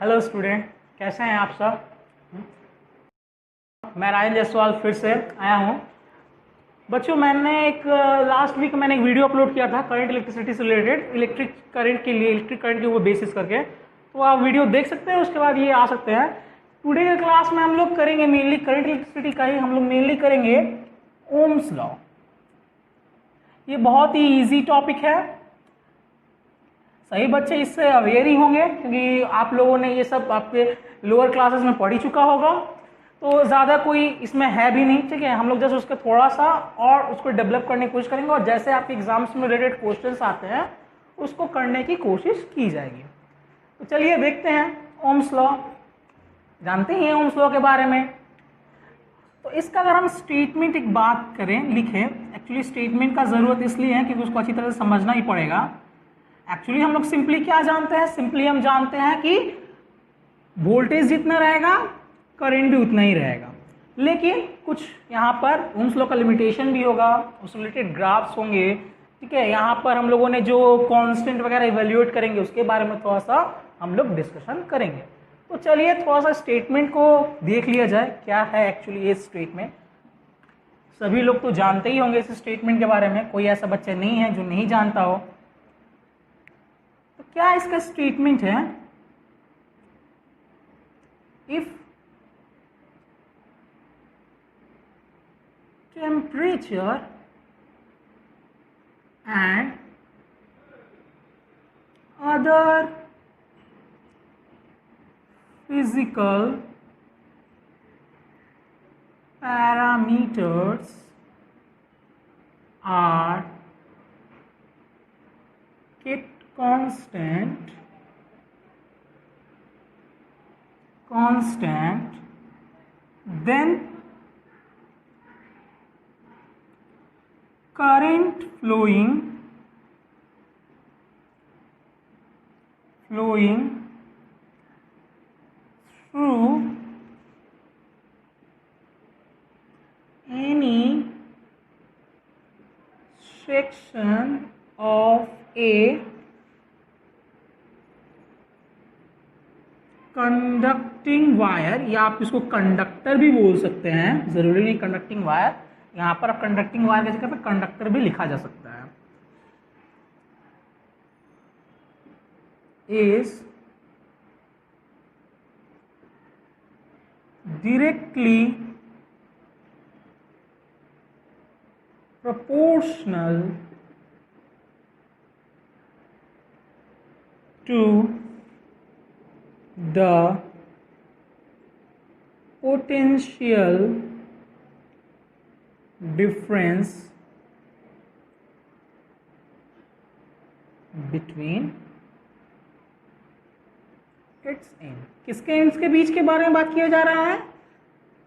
Hello student, कैसे हैं आप सब। मैं राजन जायसवाल फिर से आया हूँ। बच्चों, मैंने एक लास्ट वीक मैंने एक वीडियो अपलोड किया था करंट इलेक्ट्रिसिटी से रिलेटेड, इलेक्ट्रिक करंट के ऊपर बेसिस करके, तो आप वीडियो देख सकते हैं। उसके बाद ये आ सकते हैं। टुडे के क्लास में हम लोग करेंगे मेनली करंट इलेक्ट्रिसिटी का ही हम लोग मेनली करेंगे ओम्स लॉ। ये बहुत ही ईजी टॉपिक है, सही बच्चे इससे अवेयर ही होंगे क्योंकि आप लोगों ने ये सब आपके लोअर क्लासेस में पढ़ ही चुका होगा, तो ज़्यादा कोई इसमें है भी नहीं। ठीक है, हम लोग जैसे उसका थोड़ा सा और उसको डेवलप करने की कोशिश करेंगे और जैसे आपके एग्जाम्स में रिलेटेड क्वेश्चंस आते हैं उसको करने की कोशिश की जाएगी। तो चलिए देखते हैं। ओम्स लॉ जानते ही हैं, ओम्स लॉ के बारे में। तो इसका अगर हम स्टेटमेंट एक बात करें, लिखें, एक्चुअली स्टेटमेंट का ज़रूरत इसलिए है क्योंकि उसको अच्छी तरह से समझना ही पड़ेगा। एक्चुअली हम लोग सिंपली क्या जानते हैं, सिंपली हम जानते हैं कि वोल्टेज जितना रहेगा करंट भी उतना ही रहेगा, लेकिन कुछ यहाँ पर ओम्स लॉ का लिमिटेशन भी होगा, उससे रिलेटेड ग्राफ्स होंगे। ठीक है, यहाँ पर हम लोगों ने जो कांस्टेंट वगैरह इवेल्युएट करेंगे उसके बारे में थोड़ा सा हम लोग डिस्कशन करेंगे। तो चलिए थोड़ा सा स्टेटमेंट को देख लिया जाए, क्या है एक्चुअली ये स्टेटमेंट। सभी लोग तो जानते ही होंगे इस स्टेटमेंट के बारे में, कोई ऐसा बच्चा नहीं है जो नहीं जानता हो। तो क्या इसका स्टेटमेंट है, if temperature and other physical parameters are kept constant, then current flowing through any section of a conducting wire, या आप इसको कंडक्टर भी बोल सकते हैं, जरूरी नहीं कंडक्टिंग वायर, यहाँ पर आप कंडक्टिंग वायर की जगह पे कंडक्टर भी लिखा जा सकता है, is directly proportional to the potential difference between its end। किसके एंड्स के बीच के बारे में बात किया जा रहा है,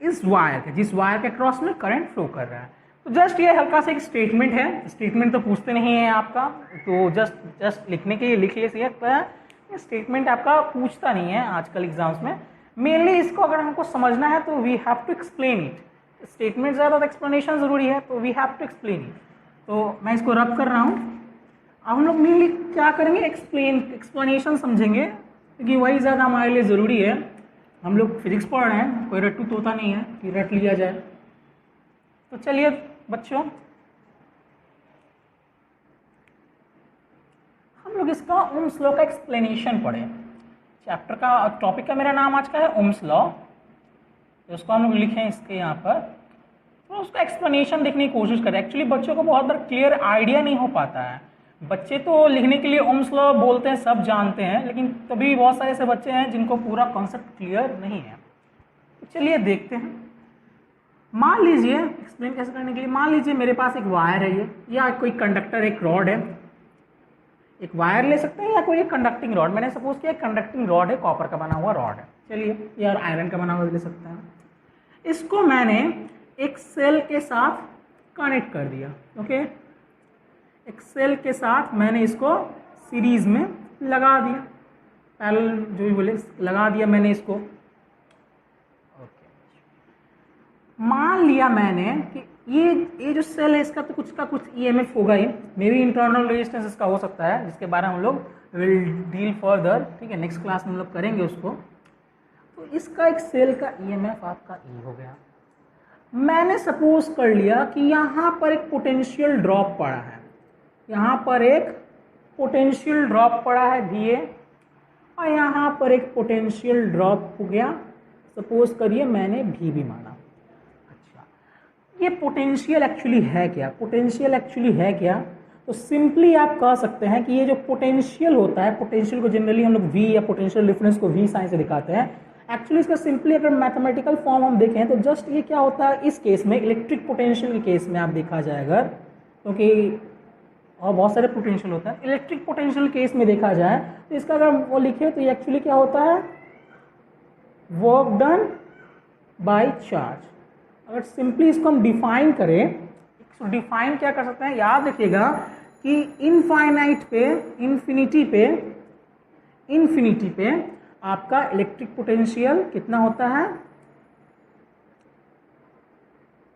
इस वायर के, जिस वायर के क्रॉस में करंट फ्लो कर रहा है। तो जस्ट ये हल्का सा एक स्टेटमेंट है, स्टेटमेंट तो पूछते नहीं है आपका, तो जस्ट लिखने के लिए लिख ले सकता है। स्टेटमेंट आपका पूछता नहीं है आजकल एग्जाम्स में। मेनली इसको अगर हमको समझना है तो we have to explain it. Statement ज़्यादा एक्सप्लेनेशन ज़रूरी है, तो we have to explain it. तो मैं इसको रब कर रहा हूँ। अब हम लोग मेनली क्या करेंगे, एक्सप्लेनेशन समझेंगे क्योंकि वही ज़्यादा हमारे लिए ज़रूरी है। हम लोग फिजिक्स पढ़ रहे हैं, कोई रट्टू तोता नहीं है कि रट लिया जाए। तो चलिए बच्चों, हम लोग इसका ओम्स लॉ का एक्सप्लेनेशन पढ़ें। चैप्टर का टॉपिक का मेरा नाम आज का है ओम्स लॉ, तो उसको हम लोग लिखें इसके यहाँ पर, तो उसका एक्सप्लेनेशन देखने की कोशिश करें। एक्चुअली बच्चों को बहुत बार क्लियर आइडिया नहीं हो पाता है। बच्चे तो लिखने के लिए ओम्स लॉ बोलते हैं, सब जानते हैं, लेकिन तभी बहुत सारे ऐसे बच्चे हैं जिनको पूरा कॉन्सेप्ट क्लियर नहीं है। तो चलिए देखते हैं। मान लीजिए, एक्सप्लेन कैसे करने के लिए, मान लीजिए मेरे पास एक वायर है ये, या कोई कंडक्टर, एक रॉड है। एक वायर ले सकते हैं या कोई एक कंडक्टिंग रॉड। मैंने सपोज किया कंडक्टिंग रॉड है, कॉपर का बना हुआ रॉड है, चलिए, या आयरन का बना हुआ ले सकते हैं। इसको मैंने एक सेल के साथ कनेक्ट कर दिया। ओके, एक सेल के साथ मैंने इसको सीरीज में लगा दिया, पैरेलल जो भी बोले लगा दिया मैंने इसको। ओके, मान लिया मैंने कि ये जो सेल है इसका तो कुछ का कुछ ईएमएफ होगा ही, मे बी इंटरनल रेजिस्टेंस इसका हो सकता है, जिसके बारे में हम लोग विल डील फर्दर, ठीक है, नेक्स्ट क्लास में हम लोग करेंगे उसको। तो इसका एक सेल का ईएमएफ आपका ई हो गया। मैंने सपोज कर लिया कि यहाँ पर एक पोटेंशियल ड्रॉप पड़ा है, यहाँ पर एक पोटेंशियल ड्रॉप पड़ा है VA, और यहाँ पर एक पोटेंशियल ड्रॉप हो गया, सपोज करिए मैंने VB माना। अच्छा, ये पोटेंशियल एक्चुअली है क्या? पोटेंशियल एक्चुअली है क्या? तो सिंपली आप कह सकते हैं कि ये जो पोटेंशियल होता है, पोटेंशियल को जनरली हम लोग V या पोटेंशियल डिफरेंस को V साइन से दिखाते हैं। एक्चुअली इसका सिंपली अगर मैथमेटिकल फॉर्म हम देखें तो जस्ट ये क्या होता है, इस केस में इलेक्ट्रिक पोटेंशियल के केस में आप देखा जाए अगर, क्योंकि और बहुत सारे पोटेंशियल होता है, इलेक्ट्रिक पोटेंशियल केस में देखा जाए तो इसका अगर वो लिखे तो ये एक्चुअली क्या होता है, वर्क डन बाय चार्ज। अगर सिंपली इसको हम डिफाइन करें, तो डिफाइन क्या कर सकते हैं, याद रखिएगा कि इन्फिनिटी पे आपका इलेक्ट्रिक पोटेंशियल कितना होता है,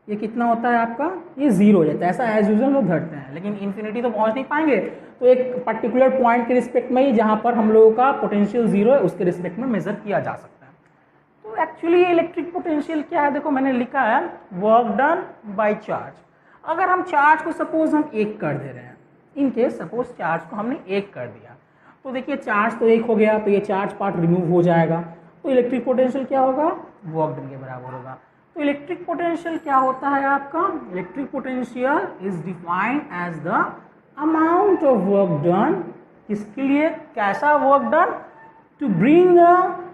ये कितना होता है आपका, ये जीरो हो जाता है। ऐसा एज यूजुअल लोग धरते हैं, लेकिन इन्फिनिटी तो पहुंच नहीं पाएंगे, तो एक पर्टिकुलर पॉइंट के रिस्पेक्ट में ही जहां पर हम लोगों का पोटेंशियल जीरो है उसके रिस्पेक्ट में मेजर किया जा सकता है। तो एक्चुअली ये इलेक्ट्रिक पोटेंशियल क्या है, देखो मैंने लिखा है वर्क डन बाय चार्ज। अगर हम चार्ज को सपोज हम 1 कर दे रहे हैं, इन केस सपोज चार्ज को हमने 1 कर दिया, तो देखिए चार्ज तो 1 हो गया, तो ये चार्ज पार्ट रिमूव हो जाएगा, तो इलेक्ट्रिक पोटेंशियल क्या होगा, वर्क डन के बराबर होगा। तो इलेक्ट्रिक पोटेंशियल क्या होता है आपका, electric potential is defined as the amount of work done, किसके लिए, कैसा work done, to bring a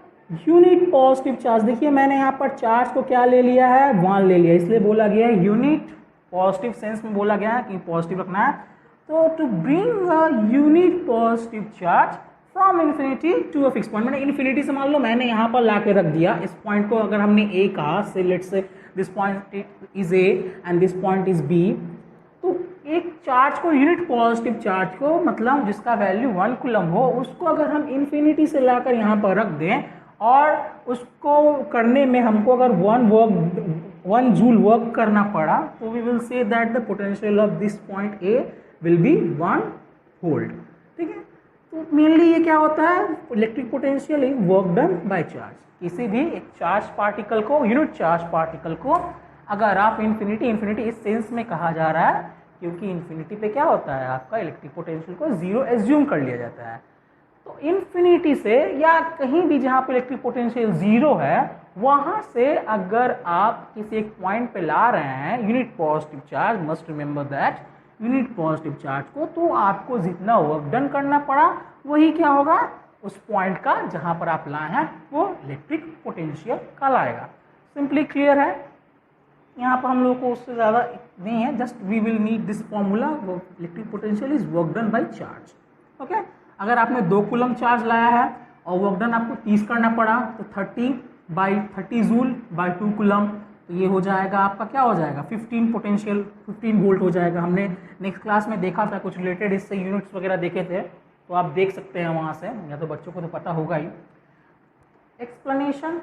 unit positive charge. देखिए मैंने यहाँ पर चार्ज को क्या ले लिया है, 1 ले लिया, इसलिए बोला गया है यूनिट, पॉजिटिव सेंस में बोला गया है कि पॉजिटिव रखना है। तो to bring a unit positive charge from infinity to a fix point, मैंने इन्फिनिटी से मान लो मैंने यहाँ पर ला के रख दिया इस पॉइंट को, अगर हमने A कहा, से let's say this point is A and this point is B, तो एक चार्ज को, यूनिट पॉजिटिव चार्ज को, मतलब जिसका वैल्यू 1 कूलम हो, उसको अगर हम इन्फिनिटी से लाकर यहाँ पर रख दें और उसको करने में हमको अगर 1 जूल वर्क करना पड़ा, तो we will say that the potential of this point A will be 1 volt. ठीक है, तो मेनली ये क्या होता है, electric potential is work done by charge. किसी भी एक चार्ज पार्टिकल को, यूनिट चार्ज पार्टिकल को अगर आप इन्फिनिटी इस सेंस में कहा जा रहा है क्योंकि इन्फिनिटी पे क्या होता है, आपका इलेक्ट्रिक पोटेंशियल को जीरो एज्यूम कर लिया जाता है। तो इन्फिनिटी से या कहीं भी जहाँ पे इलेक्ट्रिक पोटेंशियल जीरो है, वहाँ से अगर आप किसी एक पॉइंट पे ला रहे हैं unit positive charge, must remember that unit positive charge को, तो आपको जितना वर्क डन करना पड़ा वही क्या होगा, उस पॉइंट का जहाँ पर आप लाए हैं वो इलेक्ट्रिक पोटेंशियल कहलाएगा। सिंपली क्लियर है, यहाँ पर हम लोग को उससे ज़्यादा नहीं है, just we will need this formula, electric potential is work done by charge. Okay, अगर आपने 2 कूलम चार्ज लाया है और वर्क डन आपको 30 करना पड़ा, तो 30 जूल बाय 2 कूलम, तो ये हो जाएगा आपका, क्या हो जाएगा, 15 पोटेंशियल, 15 वोल्ट हो जाएगा। हमने नेक्स्ट क्लास में देखा था, कुछ रिलेटेड इससे यूनिट्स वगैरह देखे थे, तो आप देख सकते हैं वहाँ से, या तो बच्चों को तो पता होगा ही। एक्सप्लेनेशन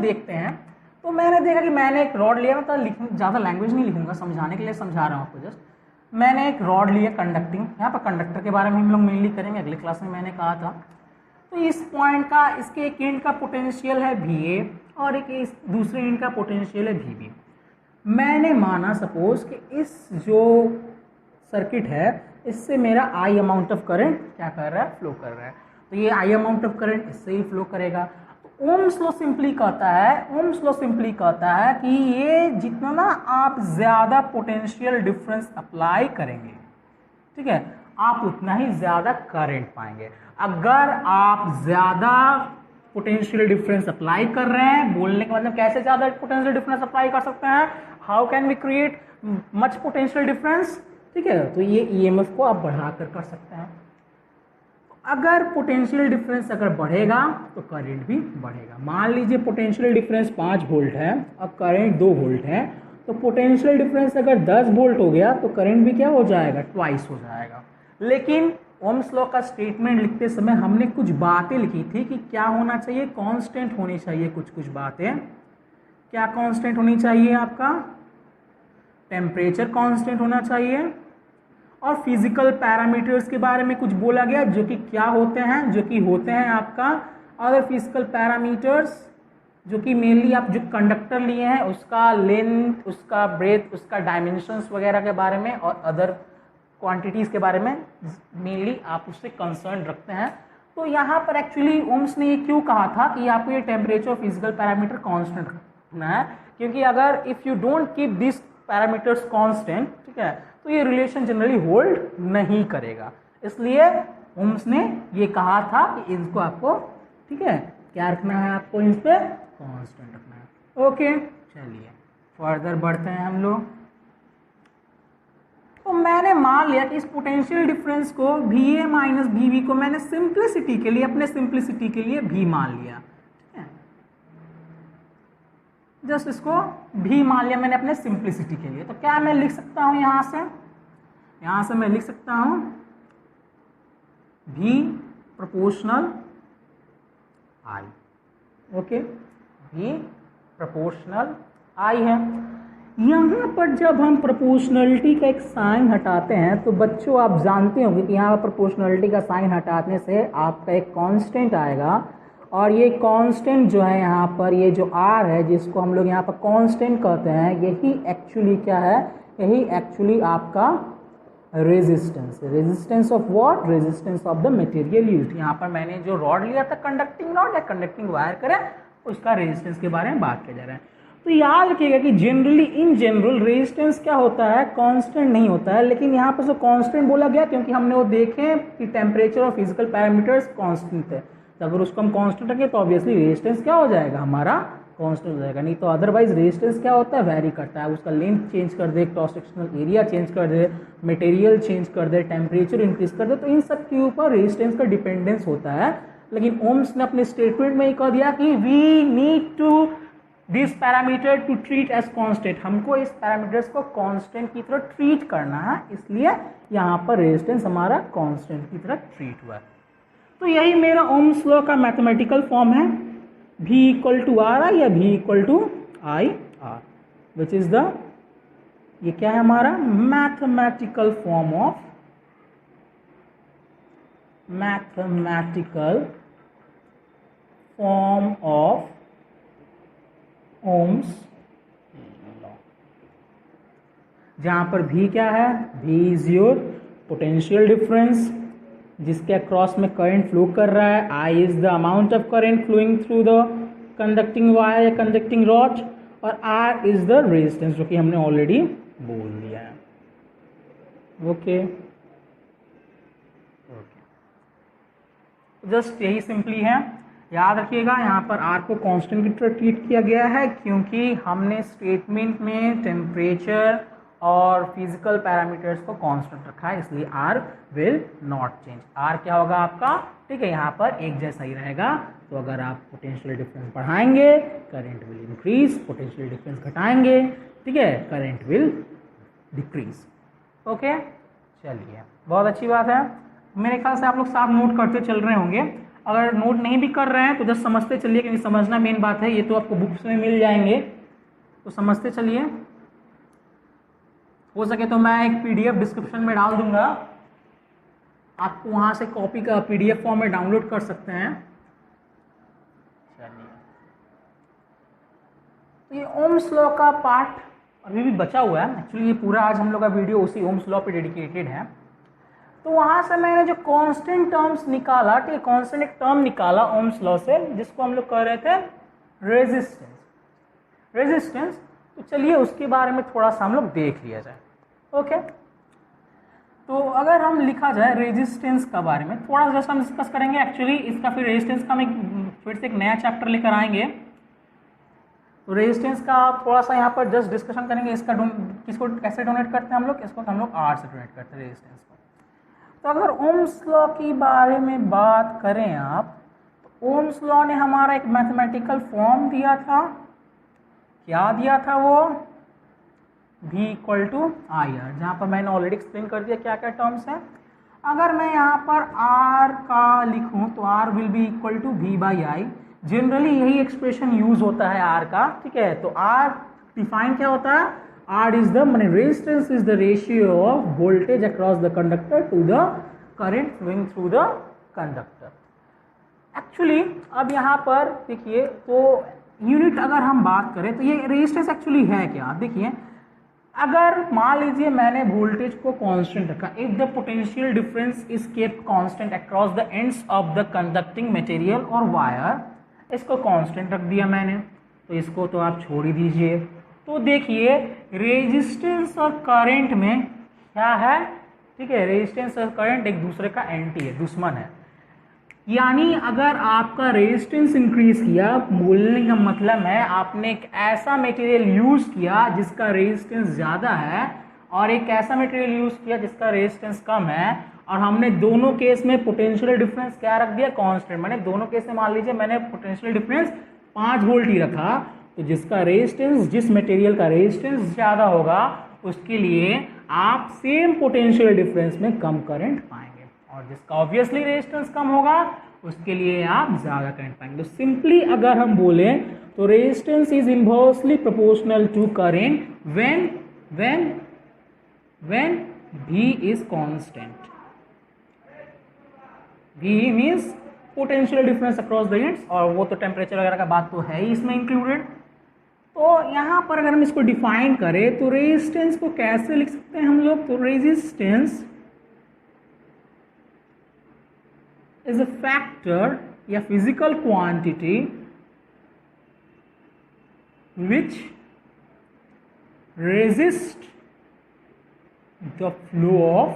देखते हैं। तो मैंने देखा कि मैंने एक रॉड लिया, मैं तो ज़्यादा लैंग्वेज नहीं लिखूंगा, समझाने के लिए समझा रहा हूँ आपको जस्ट। मैंने एक रॉड लिया कंडक्टिंग, यहाँ पर कंडक्टर के बारे में हम लोग मेनली करेंगे, अगले क्लास में मैंने कहा था। तो इस पॉइंट का, इसके एक एंड का पोटेंशियल है VA और एक इस दूसरे एंड का पोटेंशियल है VB। मैंने माना सपोज कि इस जो सर्किट है इससे मेरा I अमाउंट ऑफ करंट क्या कर रहा है, फ्लो कर रहा है, तो ये I अमाउंट ऑफ करंट इससे ही फ्लो करेगा। तो ओम्स लॉ सिंपली कहता है कि ये जितना ना आप ज़्यादा पोटेंशियल डिफरेंस अप्लाई करेंगे, ठीक है, आप उतना ही ज़्यादा करंट पाएंगे। अगर आप ज़्यादा पोटेंशियल डिफरेंस अप्लाई कर रहे हैं, बोलने का मतलब कैसे ज़्यादा पोटेंशियल डिफरेंस अप्लाई कर सकते हैं, how can we create much potential difference, ठीक है, तो ये ईएमएफ को आप बढ़ाकर कर सकते हैं। अगर पोटेंशियल डिफरेंस अगर बढ़ेगा तो करंट भी बढ़ेगा। मान लीजिए पोटेंशियल डिफरेंस 5 वोल्ट है और करंट 2 वोल्ट है, तो पोटेंशियल डिफरेंस अगर 10 वोल्ट हो गया तो करंट भी क्या हो जाएगा, ट्वाइस हो जाएगा। लेकिन ओम्स लॉ का स्टेटमेंट लिखते समय हमने कुछ बातें लिखी थी कि क्या होना चाहिए, कांस्टेंट होनी चाहिए कुछ बातें। क्या कांस्टेंट होनी चाहिए आपका, टेम्परेचर कांस्टेंट होना चाहिए, और फिजिकल पैरामीटर्स के बारे में कुछ बोला गया जो कि क्या होते हैं, जो कि होते हैं आपका अदर फिजिकल पैरामीटर्स, जो कि मेनली आप जो कंडक्टर लिए हैं उसका लेंथ, उसका ब्रेथ, उसका डायमेंशंस वगैरह के बारे में और अदर क्वांटिटीज़ के बारे में मेनली आप उससे कंसर्न रखते हैं। तो यहाँ पर एक्चुअली ओम्स ने ये क्यों कहा था कि आपको ये टेम्परेचर और फिजिकल पैरामीटर कांस्टेंट रखना है, क्योंकि अगर if you don't keep this parameters constant, ठीक है, तो ये रिलेशन जनरली होल्ड नहीं करेगा। इसलिए ओम्स ने ये कहा था कि इनको आपको, ठीक है, क्या रखना है, आपको इन पे कांस्टेंट रखना है। ओके, चलिए फर्दर बढ़ते हैं हम लोग। तो मैंने मान लिया कि इस पोटेंशियल डिफरेंस को VA माइनस VB को मैंने सिंप्लिसिटी के लिए, अपने सिंप्लिसिटी के लिए V मान लिया, ठीक है, जस्ट इसको V मान लिया मैंने अपने सिंप्लिसिटी के लिए। तो क्या मैं लिख सकता हूं यहां से मैं लिख सकता हूं V proportional I, okay, V proportional I है। यहाँ पर जब हम प्रोपोर्शनलिटी का एक साइन हटाते हैं तो बच्चों आप जानते होंगे कि यहाँ पर प्रोपोर्शनलिटी का साइन हटाने से आपका एक कांस्टेंट आएगा, और ये कांस्टेंट जो है यहाँ पर, ये जो R है जिसको हम लोग यहाँ पर कांस्टेंट कहते हैं, यही एक्चुअली क्या है, यही एक्चुअली आपका resistance of what, resistance of the material used. यहाँ पर मैंने जो रॉड लिया था कंडक्टिंग रॉड या कंडक्टिंग वायर करें, उसका रेजिस्टेंस के बारे में बात किया जा रहा है। तो याद रखिएगा कि जनरली इन जनरल रेजिस्टेंस क्या होता है, कांस्टेंट नहीं होता है, लेकिन यहाँ पर जो कांस्टेंट बोला गया क्योंकि हमने वो देखे कि टेम्परेचर और फिजिकल पैरामीटर्स कांस्टेंट है, तो अगर उसको हम कांस्टेंट रखें तो ऑब्वियसली रेजिस्टेंस क्या हो जाएगा, हमारा कांस्टेंट हो जाएगा। नहीं तो अदरवाइज रेजिस्टेंस क्या होता है, वेरी करता है, उसका लेंथ चेंज कर दे, क्रॉस सेक्शनल एरिया चेंज कर दे, मटेरियल चेंज कर दे, टेम्परेचर इंक्रीज कर दे, तो इन सब के ऊपर रेजिस्टेंस का डिपेंडेंस होता है। लेकिन ओम्स ने अपने स्टेटमेंट में ही कह दिया कि we need to this parameter to treat as constant, हमको इस पैरामीटर्स को कांस्टेंट की तरह ट्रीट करना है, इसलिए यहाँ पर रेजिस्टेंस हमारा कांस्टेंट की तरह ट्रीट हुआ है। तो यही मेरा ओम्स लॉ का मैथमेटिकल फॉर्म है, V equal to R I या V equal to I R, which is the, ये क्या है हमारा mathematical form of Ohm's law, जहां पर V क्या है, V is your potential difference जिसके अक्रॉस में करंट फ्लो कर रहा है, I is the amount of current flowing through the conducting wire या कंडक्टिंग रॉड, और R इज द रेजिस्टेंस जो कि हमने ऑलरेडी बोल दिया है। ओके, जस्ट यही सिंपली है, याद रखिएगा यहाँ पर R को कांस्टेंट की तरह ट्रीट किया गया है क्योंकि हमने स्टेटमेंट में टेम्परेचर और फिजिकल पैरामीटर्स को कांस्टेंट रखा है, इसलिए R will not change. R क्या होगा आपका, ठीक है, यहाँ पर एक जैसा ही रहेगा। तो अगर आप पोटेंशियल डिफरेंस बढ़ाएंगे current will increase, potential difference घटाएंगे, ठीक है, करंट विल डिक्रीज। ओके, चलिए बहुत अच्छी बात है। मेरे ख्याल से आप लोग साफ नोट करते चल रहे होंगे, अगर नोट नहीं भी कर रहे हैं तो जस्ट समझते चलिए क्योंकि समझना मेन बात है, ये तो आपको बुक्स में मिल जाएंगे, तो समझते चलिए। हो सके तो मैं एक PDF डिस्क्रिप्शन में डाल दूंगा, आपको वहां से कॉपी का PDF फॉर्म में डाउनलोड कर सकते हैं। चलिए, तो ये ओम्स लॉ का पार्ट अभी भी बचा हुआ है, एक्चुअली ये पूरा आज हम लोग का वीडियो उसी ओम्स लॉ पे डेडिकेटेड है। तो वहां से मैंने जो कांस्टेंट टर्म्स निकाला, ठीक है, कांस्टेंट एक टर्म निकाला ओम्स लॉ से जिसको हम लोग कह रहे थे रेजिस्टेंस। तो चलिए उसके बारे में थोड़ा सा हम लोग देख लिया जाए। ओके, तो अगर हम लिखा जाए रेजिस्टेंस का बारे में थोड़ा सा जस्ट हम डिस्कस करेंगे, एक्चुअली इसका फिर रेजिस्टेंस का हम फिर से एक नया चैप्टर लेकर आएंगे। तो रेजिस्टेंस का थोड़ा सा यहाँ पर जस्ट डिस्कशन करेंगे, इसका किसको कैसे डोनेट करते हैं हम लोग, इसको हम लोग R से डोनेट करते हैं रेजिस्टेंस को। तो अगर ओम्स लॉ के बारे में बात करें आप, तो ओम्स लॉ ने हमारा एक मैथमेटिकल फॉर्म दिया था, क्या दिया था वो, V equal to I R, जहाँ पर मैंने ऑलरेडी एक्सप्लेन कर दिया क्या क्या टर्म्स हैं। अगर मैं यहाँ पर R का लिखूँ तो R will be equal to V by I, generally यही एक्सप्रेशन यूज होता है R का, ठीक है। तो R डिफाइन क्या होता है, R is the माने resistance is the ratio of voltage across the conductor to the current flowing through the conductor. Actually अब यहाँ पर देखिए, तो यूनिट अगर हम बात करें तो ये रेजिस्टेंस एक्चुअली है क्या, देखिए अगर मान लीजिए मैंने वोल्टेज को कांस्टेंट रखा, if the potential difference is kept constant across the ends of the conducting material और वायर, इसको कांस्टेंट रख दिया मैंने, तो इसको तो आप छोड़ ही दीजिए। तो देखिए रेजिस्टेंस और करंट में क्या है, ठीक है, रेजिस्टेंस और करंट एक दूसरे का एंटी है, दुश्मन है। यानी अगर आपका रेजिस्टेंस इंक्रीज किया, बोलने का मतलब है आपने एक ऐसा मटेरियल यूज किया जिसका रेजिस्टेंस ज़्यादा है और एक ऐसा मटेरियल यूज किया जिसका रेजिस्टेंस कम है, और हमने दोनों केस में पोटेंशियल डिफरेंस क्या रख दिया, कांस्टेंट। मैंने दोनों केस में मान लीजिए मैंने पोटेंशियल डिफरेंस 5 वोल्ट ही रखा, तो जिसका रेजिस्टेंस, जिस मटेरियल का रेजिस्टेंस ज़्यादा होगा उसके लिए आप सेम पोटेंशियल डिफरेंस में कम करंट पाएंगे, और जिसका ऑब्वियसली रेजिस्टेंस कम होगा उसके लिए आप ज़्यादा करंट पाएंगे। तो सिंपली अगर हम बोलें तो resistance is inversely proportional to current when V is constant. V means potential difference across the ends, और वो तो टेम्परेचर वगैरह का बात तो है ही इसमें इंक्लूडेड। तो यहाँ पर अगर हम इसको डिफाइन करें तो रेजिस्टेंस को कैसे लिख सकते हैं हम लोग, तो रेजिस्टेंस is a factor या physical quantity which resists the flow of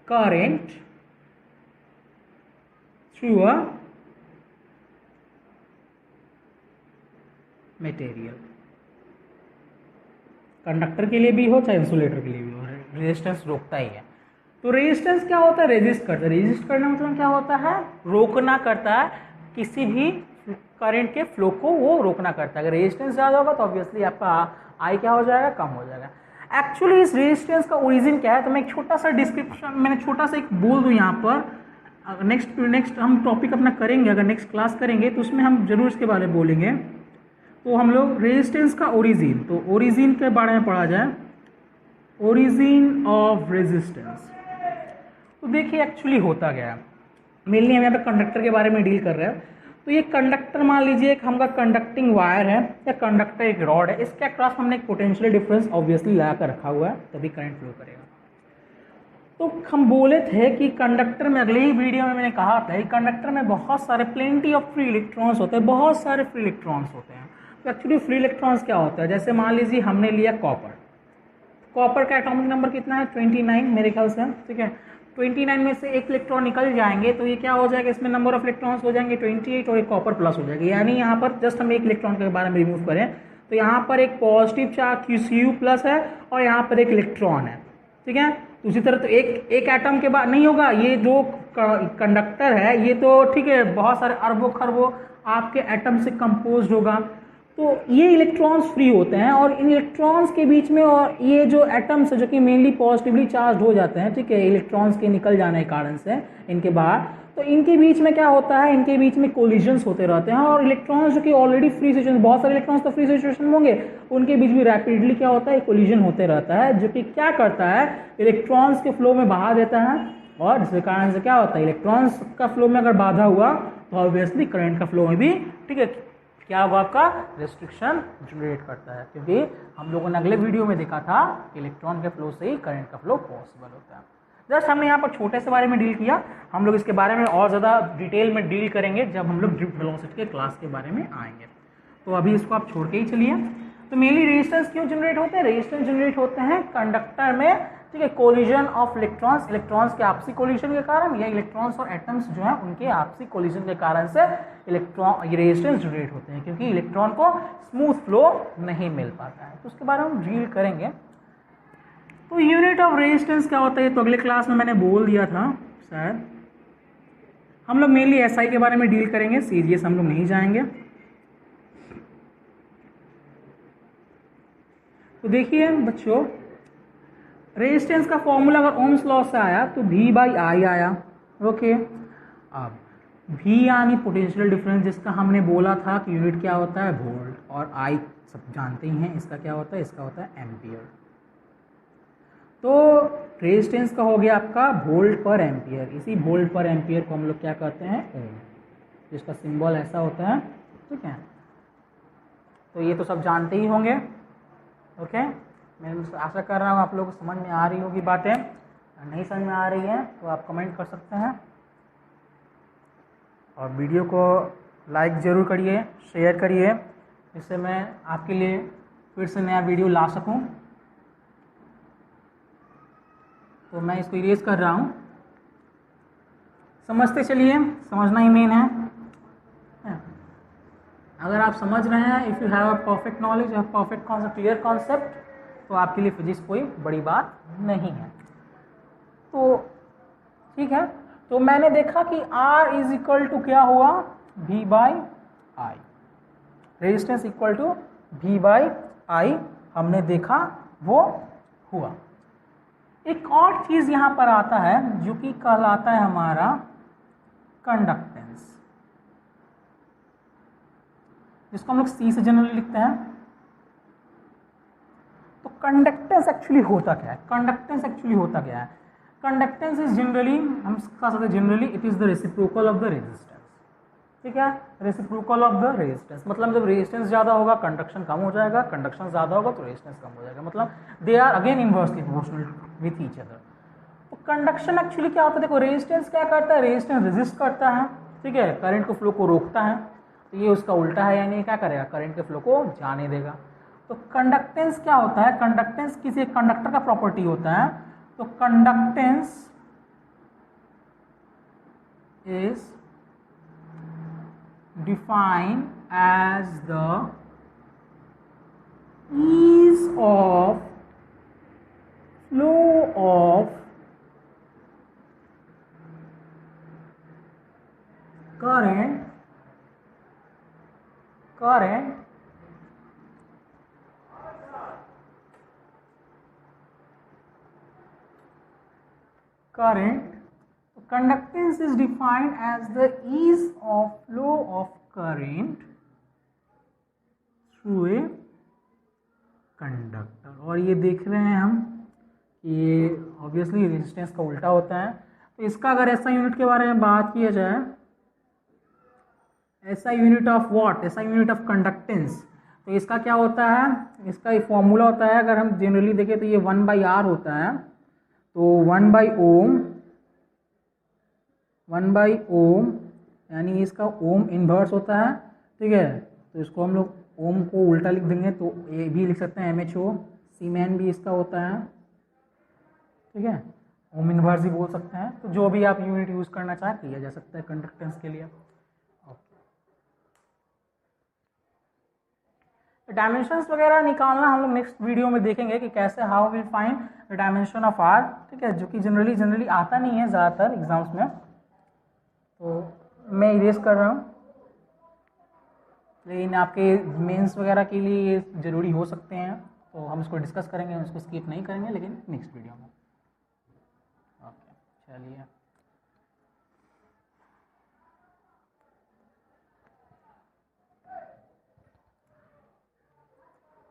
current through a material। Conductor के लिए भी हो चाहे इंसुलेटर के लिए भी हो, रेजिस्टेंस रोकता ही है। तो रेजिस्टेंस क्या होता है, रेजिस्ट करता है। रेजिस्ट करना मतलब क्या होता है, रोकना करता है, किसी भी करंट के फ्लो को वो रोकना करता है। अगर रेजिस्टेंस ज़्यादा होगा तो ऑब्वियसली आपका आई क्या हो जाएगा, कम हो जाएगा। एक्चुअली इस रेजिस्टेंस का ओरिजिन क्या है, तो मैं एक छोटा सा डिस्क्रिप्शन, मैंने छोटा सा एक बोल दूँ यहाँ पर। नेक्स्ट हम टॉपिक अपना करेंगे, अगर नेक्स्ट क्लास करेंगे तो उसमें हम जरूर इसके बारे में बोलेंगे। तो हम लोग रेजिस्टेंस का ओरिजिन, तो ओरिजिन के बारे में पढ़ा जाए, ओरिजिन ऑफ रेजिस्टेंस। तो देखिए एक्चुअली होता क्या है, मेनली हम यहाँ पे कंडक्टर के बारे में डील कर रहे हैं। तो ये कंडक्टर मान लीजिए एक हमका कंडक्टिंग वायर है या कंडक्टर एक रॉड है, इसके अक्रॉस हमने एक पोटेंशियल डिफरेंस ऑब्वियसली लगा कर रखा हुआ है, तभी करंट फ्लो करेगा। तो हम बोले थे कि कंडक्टर में, अगले ही वीडियो में मैंने कहा था कि कंडक्टर में बहुत सारे प्लेंटी ऑफ फ्री इलेक्ट्रॉन्स होते हैं, बहुत सारे फ्री इलेक्ट्रॉन्स होते हैं। तो एक्चुअली फ्री इलेक्ट्रॉन्स क्या होता है, जैसे मान लीजिए हमने लिया कॉपर, कॉपर का एटॉमिक नंबर कितना है, 29 मेरे ख्याल से, ठीक है। 29 में से एक इलेक्ट्रॉन निकल जाएंगे तो ये क्या हो जाएगा, इसमें नंबर ऑफ इलेक्ट्रॉन्स हो जाएंगे 28 और एक कॉपर प्लस हो जाएगा। यानी यहाँ पर जस्ट हम एक इलेक्ट्रॉन के बारे में रिमूव करें तो यहाँ पर एक पॉजिटिव चार्ज Cu प्लस है और यहाँ पर एक इलेक्ट्रॉन है, ठीक है। उसी तरह तो एक एटम के बाद नहीं होगा, ये जो कंडक्टर है ये तो ठीक है बहुत सारे अरबों खरबों आपके एटम से कंपोज होगा। तो ये इलेक्ट्रॉन्स फ्री होते हैं और इन इलेक्ट्रॉन्स के बीच में, और ये जो एटम्स है जो कि मेनली पॉजिटिवली चार्ज हो जाते हैं, ठीक है, इलेक्ट्रॉन्स के निकल जाने के कारण से इनके बाहर, तो इनके बीच में क्या होता है, इनके बीच में कोलिजन्स होते रहते हैं। और इलेक्ट्रॉन्स जो कि ऑलरेडी फ्री सिचुएशन, बहुत सारे इलेक्ट्रॉन्स तो फ्री सिचुएशन होंगे, उनके बीच भी रैपिडली क्या होता है, कोलिजन होते रहता है, जो कि क्या करता है, इलेक्ट्रॉन्स के फ्लो में बहा देता है। और जिसके कारण से क्या होता है, इलेक्ट्रॉन्स का फ्लो में अगर बाधा हुआ तो ऑब्वियसली करंट का फ्लो में भी, ठीक है, क्या हुआ, आपका रेस्ट्रिक्शन जनरेट करता है। क्योंकि हम लोगों ने अगले वीडियो में देखा था इलेक्ट्रॉन के फ्लो से ही करंट का फ्लो पॉसिबल होता है। जस्ट हमने यहाँ पर छोटे से बारे में डील किया, हम लोग इसके बारे में और ज़्यादा डिटेल में डील करेंगे जब हम लोग ड्रिफ्ट वेलोसिटी के क्लास के बारे में आएंगे। तो अभी इसको आप छोड़ के ही चलिए। तो मेनली रेजिस्टेंस क्यों जनरेट होते हैं, रेजिस्टेंस जनरेट होते हैं कंडक्टर में, ठीक है, कोलिजन ऑफ इलेक्ट्रॉन्स, इलेक्ट्रॉन्स के आपसी कोलिजन के कारण, या इलेक्ट्रॉन्स और एटम्स जो हैं उनके आपसी कोलिजन के कारण से इलेक्ट्रॉन, ये रेजिस्टेंस जनरेट होते हैं, क्योंकि इलेक्ट्रॉन को स्मूथ फ्लो नहीं मिल पाता है। तो उसके बारे में हम डील करेंगे। तो यूनिट ऑफ रेजिस्टेंस क्या होता है, तो अगले क्लास में मैंने बोल दिया था शायद। हम लोग मेनली एसआई के बारे में डील करेंगे, सीजीएस हम लोग नहीं जाएंगे। तो देखिए बच्चों, रेजिस्टेंस का फॉर्मूला अगर ओम्स लॉ से आया तो V/I आया, ओके। अब V यानी पोटेंशियल डिफरेंस, जिसका हमने बोला था कि यूनिट क्या होता है, वोल्ट, और आई सब जानते ही हैं इसका क्या होता है, इसका होता है एम्पियर। तो रेजिस्टेंस का हो गया आपका वोल्ट पर एम्पियर, इसी वोल्ट पर एम्पियर को हम लोग क्या कहते हैं, ओम, जिसका सिंबल ऐसा होता है, ठीक है। तो ये तो सब जानते ही होंगे, ओके। मैं आशा कर रहा हूँ आप लोगों को समझ में आ रही होगी बातें, नहीं समझ में आ रही है तो आप कमेंट कर सकते हैं, और वीडियो को लाइक ज़रूर करिए, शेयर करिए, जिससे मैं आपके लिए फिर से नया वीडियो ला सकूं। तो मैं इसको इरेज कर रहा हूं, समझते चलिए, समझना ही मेन है। अगर आप समझ रहे हैं, if you have a perfect knowledge, perfect concept, clear concept, तो आपके लिए फिजिक्स कोई बड़ी बात नहीं है। तो ठीक है, तो मैंने देखा कि R इज इक्वल टू क्या हुआ, V by I, resistance equal to V by I, हमने देखा वो हुआ। एक और चीज यहां पर आता है जो कि कहलाता है हमारा कंडक्टेंस, जिसको हम लोग C से जनरली लिखते हैं। तो कंडक्टेंस एक्चुअली होता क्या है, कंडक्टेंस एक्चुअली होता क्या है, कंडक्टेंस इज जनरली, हम कह सकते हैं generally it is the reciprocal of the resistance, ठीक है, रेसिप्रोकल ऑफ द रेजिस्टेंस, मतलब जब रेजिस्टेंस ज्यादा होगा कंडक्शन कम हो जाएगा, कंडक्शन ज्यादा होगा तो रेजिस्टेंस कम हो जाएगा, मतलब they are again inversely proportional with each other. तो कंडक्शन एक्चुअली क्या होता है, देखो रेजिस्टेंस क्या करता है, रेजिस्टेंस रेजिस्ट करता है, ठीक है, करंट को फ्लो को रोकता है, तो ये उसका उल्टा है, यानी क्या करेगा, करंट के फ्लो को जाने देगा। तो कंडक्टेंस क्या होता है, कंडक्टेंस किसी एक कंडक्टर का प्रॉपर्टी होता है। तो conductance is defined as the ease of flow of current conductance is defined as the ease of flow of current through a conductor. और ये देख रहे हैं हम कि ये ऑब्वियसली रेजिस्टेंस का उल्टा होता है। तो इसका अगर ऐसा यूनिट के बारे में बात किया जाए, ऐसा यूनिट ऑफ व्हाट, ऐसा यूनिट ऑफ कंडक्टेंस, तो इसका क्या होता है, इसका एक फॉर्मूला होता है, अगर हम जनरली देखें तो ये 1/R होता है। तो 1/ओम, 1/ओम यानी इसका ओम इनवर्स होता है, ठीक है। तो इसको हम लोग ओम को उल्टा लिख देंगे तो ये भी लिख सकते हैं MHO, सीमेन भी इसका होता है, ठीक है, ओम इनवर्स भी बोल सकते हैं। तो जो भी आप यूनिट यूज करना चाहें किया जा सकता है कंडक्टेंस के लिए। डायमेंशंस वगैरह निकालना हम लोग नेक्स्ट वीडियो में देखेंगे कि कैसे, how will find the dimension of R, ठीक है, जो कि जनरली आता नहीं है ज़्यादातर एग्जाम्स में। तो मैं इरेज कर रहा हूँ, लेकिन आपके मेंस वगैरह के लिए ये ज़रूरी हो सकते हैं, तो हम इसको डिस्कस करेंगे, इसको स्किप नहीं करेंगे, लेकिन नेक्स्ट वीडियो में। ओके, चलिए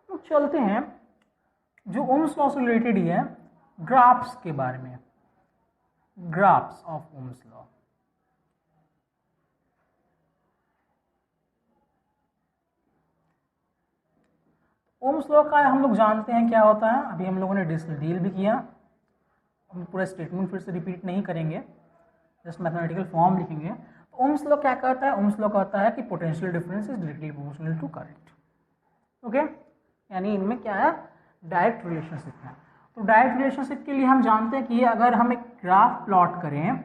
तो चलते हैं जो ओम्स लॉ से रिलेटेड ही है, ग्राफ्स के बारे में, graphs of Ohm's law. Ohms law का हम लोग जानते हैं क्या होता है, अभी हम लोगों ने डील भी किया, हम पूरा स्टेटमेंट फिर से रिपीट नहीं करेंगे, जस्ट मैथमेटिकल फॉर्म लिखेंगे। तो ओम्स लॉ क्या कहता है, ओम्स लॉ कहता है कि potential difference is directly proportional to current, okay, यानी इनमें क्या है, डायरेक्ट रिलेशनशिप है। तो डायरेक्ट रिलेशनशिप के लिए हम जानते हैं कि अगर हम एक ग्राफ प्लॉट करें,